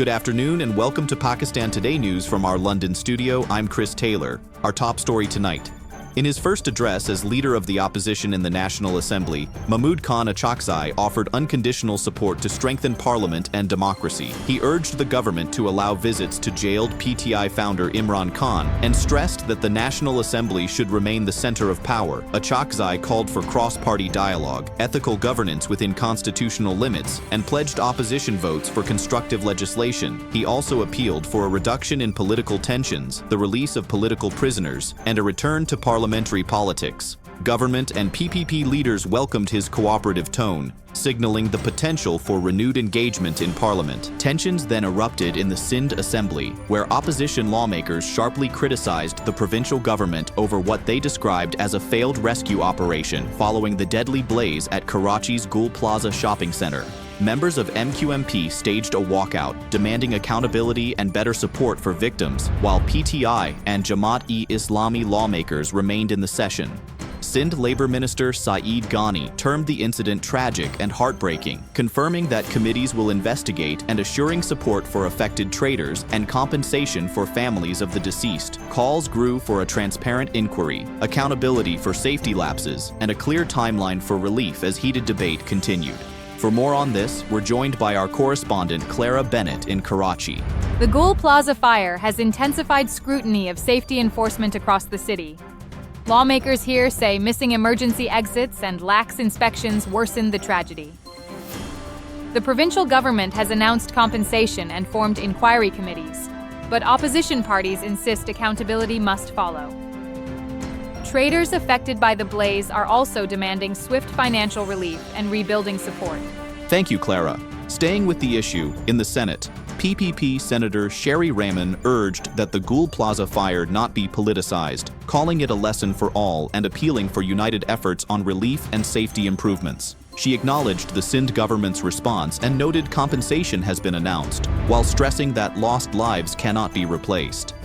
Good afternoon and welcome to Pakistan Today News from our London studio. I'm Chris Taylor. Our top story tonight. In his first address as leader of the opposition in the National Assembly, Mahmood Khan Achakzai offered unconditional support to strengthen parliament and democracy. He urged the government to allow visits to jailed PTI founder Imran Khan and stressed that the National Assembly should remain the center of power. Achakzai called for cross-party dialogue, ethical governance within constitutional limits, and pledged opposition votes for constructive legislation. He also appealed for a reduction in political tensions, the release of political prisoners, and a return to parliamentary politics. Government and PPP leaders welcomed his cooperative tone, signaling the potential for renewed engagement in parliament. Tensions then erupted in the Sindh Assembly, where opposition lawmakers sharply criticized the provincial government over what they described as a failed rescue operation following the deadly blaze at Karachi's Gul Plaza shopping center. Members of MQMP staged a walkout, demanding accountability and better support for victims, while PTI and Jamaat-e-Islami lawmakers remained in the session. Sindh Labour Minister Saeed Ghani termed the incident tragic and heartbreaking, confirming that committees will investigate and assuring support for affected traders and compensation for families of the deceased. Calls grew for a transparent inquiry, accountability for safety lapses, and a clear timeline for relief as heated debate continued. For more on this, we're joined by our correspondent Clara Bennett in Karachi. The Gul Plaza fire has intensified scrutiny of safety enforcement across the city. Lawmakers here say missing emergency exits and lax inspections worsened the tragedy. The provincial government has announced compensation and formed inquiry committees, but opposition parties insist accountability must follow. Traders affected by the blaze are also demanding swift financial relief and rebuilding support. Thank you, Clara. Staying with the issue, in the Senate, PPP Senator Sherry Rahman urged that the Gul Plaza fire not be politicized, calling it a lesson for all and appealing for united efforts on relief and safety improvements. She acknowledged the Sindh government's response and noted compensation has been announced, while stressing that lost lives cannot be replaced.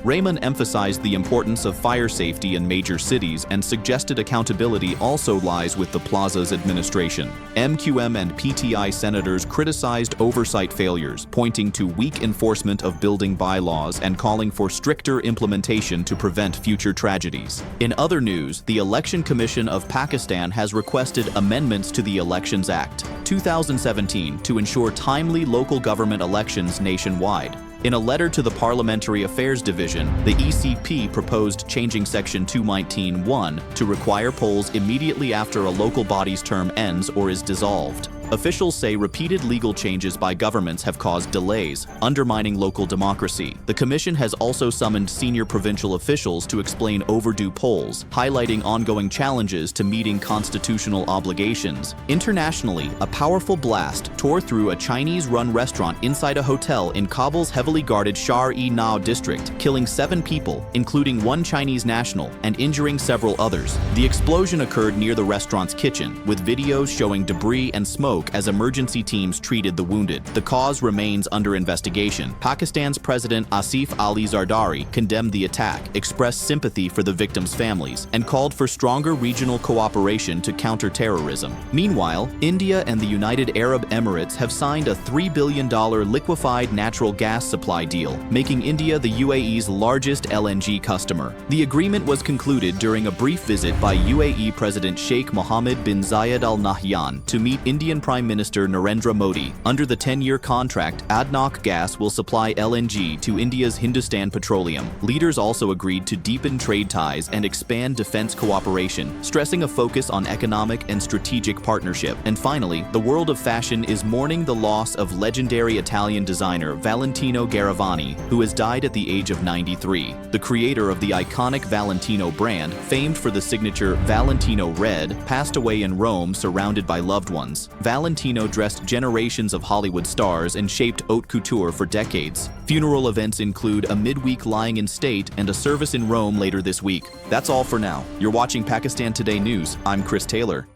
Rahman emphasized the importance of fire safety in major cities and suggested accountability also lies with the plaza's administration. MQM and PTI senators criticized oversight failures, pointing to weak enforcement of building bylaws and calling for stricter implementation to prevent future tragedies. In other news, the Election Commission of Pakistan has requested amendments to the Elections Act 2017 to ensure timely local government elections nationwide. In a letter to the Parliamentary Affairs Division, the ECP proposed changing Section 219(1) to require polls immediately after a local body's term ends or is dissolved. Officials say repeated legal changes by governments have caused delays, undermining local democracy. The commission has also summoned senior provincial officials to explain overdue polls, highlighting ongoing challenges to meeting constitutional obligations. Internationally, a powerful blast tore through a Chinese-run restaurant inside a hotel in Kabul's heavily guarded Shar-e-Nau district, killing 7 people, including 1 Chinese national, and injuring several others. The explosion occurred near the restaurant's kitchen, with videos showing debris and smoke as emergency teams treated the wounded. The cause remains under investigation. Pakistan's President Asif Ali Zardari condemned the attack, expressed sympathy for the victims' families, and called for stronger regional cooperation to counter terrorism. Meanwhile, India and the United Arab Emirates have signed a $3 billion liquefied natural gas supply deal, making India the UAE's largest LNG customer. The agreement was concluded during a brief visit by UAE President Sheikh Mohammed bin Zayed Al Nahyan to meet Indian Prime Minister Narendra Modi. Under the 10-year contract, ADNOC Gas will supply LNG to India's Hindustan Petroleum. Leaders also agreed to deepen trade ties and expand defense cooperation, stressing a focus on economic and strategic partnership. And finally, the world of fashion is mourning the loss of legendary Italian designer Valentino Garavani, who has died at the age of 93. The creator of the iconic Valentino brand, famed for the signature Valentino Red, passed away in Rome surrounded by loved ones. Valentino dressed generations of Hollywood stars and shaped haute couture for decades. Funeral events include a midweek lying in state and a service in Rome later this week. That's all for now. You're watching Pakistan Today News. I'm Chris Taylor.